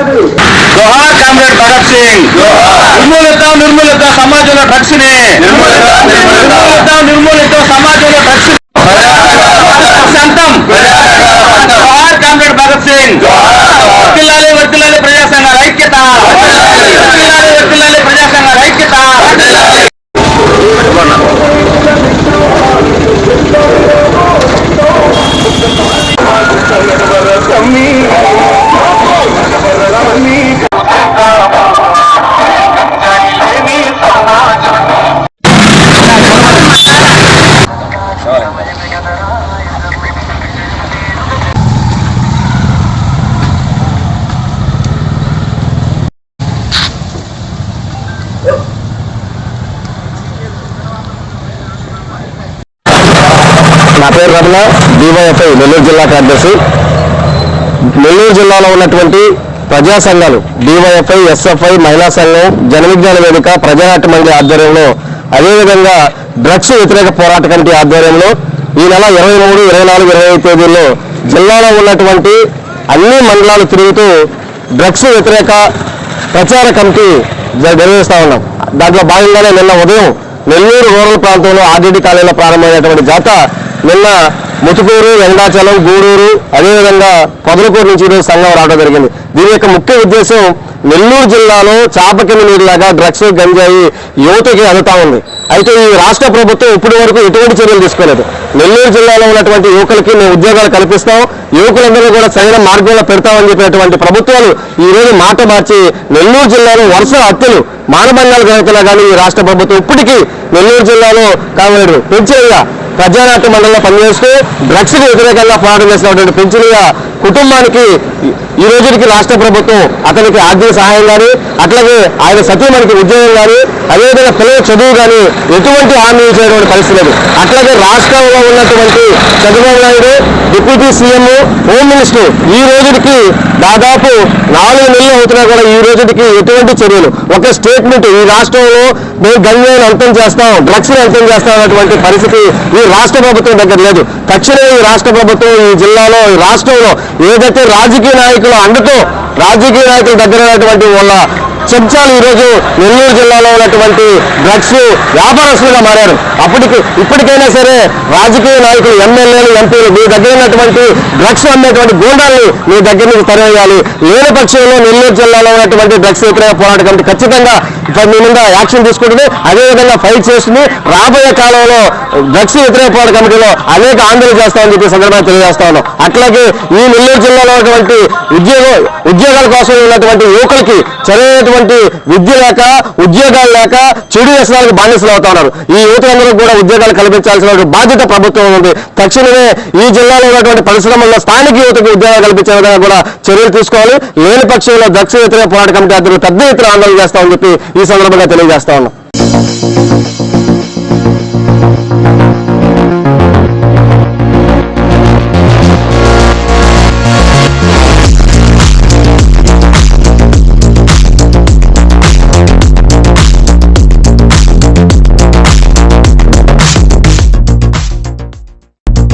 जोहार comrade Bhagat Singh. निर्मूलित समाजంలో drugs ని నిర్మూలిత సమాజంలో డ్రగ్స్ శాంతం। जोहार कामरेड भगत सिंह। వర్తిల్లాలి ప్రజా సంఘాల ఐక్యత। వర్తిల్లాలి ప్రజా సంఘాల ఐక్యత। నా పేరు రమణ, డివైఎఫ్ఐ నెల్లూరు జిల్లా కార్యదర్శి। నెల్లూరు జిల్లాలో ఉన్నటువంటి ప్రజా సంఘాలు డివైఎఫ్ఐ, ఎస్ఎఫ్ఐ, మహిళా సంఘం, జన విజ్ఞాన వేదిక, ప్రజానాట్య మండలి ఆధ్వర్యంలో, అదేవిధంగా డ్రగ్స్ వ్యతిరేక పోరాట కమిటీ ఆధ్వర్యంలో ఈ నెల 23, 24, 25 తేదీల్లో జిల్లాలో ఉన్నటువంటి అన్ని మండలాలు తిరుగుతూ డ్రగ్స్ వ్యతిరేక ప్రచార కమిటీ నిర్వహిస్తూ ఉన్నాం। దాంట్లో భాగంగానే నిన్న ఉదయం నెల్లూరు రూరల్ ప్రాంతంలో ఆర్డీటీ కాలేజీలో ప్రారంభమైనటువంటి జాత నిన్న ముతుకూరు, వెంకటాచలం, గూడూరు, అదేవిధంగా పొదలకూరు నుంచి ఈరోజు సంఘం రావడం జరిగింది। దీని యొక్క ముఖ్య ఉద్దేశం నెల్లూరు జిల్లాలో చాపకింద నీరులాగా డ్రగ్స్, గంజాయి యువతకి అందుతా ఉంది। అయితే ఈ రాష్ట్ర ప్రభుత్వం ఇప్పటి వరకు ఎటువంటి చర్యలు తీసుకోలేదు। నెల్లూరు జిల్లాలో ఉన్నటువంటి యువకులకి మేము ఉద్యోగాలు కల్పిస్తాం, యువకులందరూ కూడా సరైన మార్గంలో పెడతామని చెప్పినటువంటి ప్రభుత్వాలు ఈ రోజు మాట మార్చి నెల్లూరు జిల్లాలో వరుస హత్యలు, మానభంగాలు జరుగుతున్నా కానీ ఈ రాష్ట్ర ప్రభుత్వం ఇప్పటికీ నెల్లూరు జిల్లాలో కామరేడు పెంచినగా ప్రజానాట్య మండలిలో పనిచేస్తూ డ్రగ్స్ కి వ్యతిరేకంగా పోరాటం చేసినటువంటి పెంచినగా కుటుంబానికి ఈ రోజుకి రాష్ట్ర ప్రభుత్వం అతనికి ఆర్థిక సహాయం కానీ, అట్లాగే ఆయన సతీమణికి ఉద్యోగం కానీ, అదేవిధంగా పిల్లల చదువు కానీ ఎటువంటి హామీ ఇచ్చేటువంటి పరిస్థితి లేదు। అట్లాగే రాష్ట్రంలో ఉన్నటువంటి Chandrababu Naidu, deputy CM, home minister ఈ రోజుకి దాదాపు 4 నెలలు అవుతున్నా కూడా ఈ రోజుకి ఎటువంటి చర్యలు, ఒక స్టేట్మెంట్ ఈ రాష్ట్రంలో మేము గంజాయిని అంతం చేస్తాం, డ్రగ్స్ ని అంతం చేస్తాం అన్నటువంటి పరిస్థితి ఈ రాష్ట్ర ప్రభుత్వం దగ్గర లేదు। తక్షణమే ఈ రాష్ట్ర ప్రభుత్వం ఈ జిల్లాలో, ఈ రాష్ట్రంలో ఏదైతే రాజకీయ నాయకుల అండతో, రాజకీయ నాయకుల దగ్గర ఉన్నటువంటి వాళ్ళ చెంచాలు ఈరోజు నెల్లూరు జిల్లాలో ఉన్నటువంటి డ్రగ్స్ వ్యాపారస్తులుగా మారారు। ఇప్పటికైనా సరే రాజకీయ నాయకులు, ఎమ్మెల్యేలు, ఎంపీలు మీ దగ్గర ఉన్నటువంటి డ్రగ్స్ అమ్మేటువంటి గూండాల్ని మీ దగ్గర నుంచి తరివేయాలి। లేని పక్షంలో నెల్లూరు జిల్లాలో ఉన్నటువంటి డ్రగ్స్ వ్యతిరేక పోరాట కమిటీ ఖచ్చితంగా మీ మీద యాక్షన్ తీసుకుంటుంది, అదేవిధంగా ఫైట్ చేస్తుంది। రాబోయే కాలంలో డ్రగ్స్ వ్యతిరేక పోరాట కమిటీలో అనేక ఆందోళన చేస్తామని చెప్పి సందర్భంగా తెలియజేస్తా ఉన్నాం। అట్లాగే ఈ నెల్లూరు జిల్లాలో ఉన్నటువంటి ఉద్యోగాల కోసం ఉన్నటువంటి యువకులకి సరైనటువంటి విద్య లేక, ఉద్యోగాలు లేక చెడు వ్యసనాలకు బానిసలు అవుతా ఉన్నారు। ఈ యువతులందరూ కూడా ఉద్యోగాలు కల్పించాల్సిన బాధ్యత ప్రభుత్వం ఉంది। తక్షణమే ఈ జిల్లాలో ఉన్నటువంటి పరిశ్రమల్లో స్థానిక యువతకు ఉద్యోగాలు కల్పించే విధంగా కూడా చర్యలు తీసుకోవాలి। లేని పక్షంలో డ్రగ్స్ వ్యతిరేక పోరాట కమిటీ ఆధ్వర్యంలో పెద్ద ఎత్తున ఆందోళన చేస్తామని చెప్పి ఈ సందర్భంగా తెలియజేస్తా ఉన్నాం।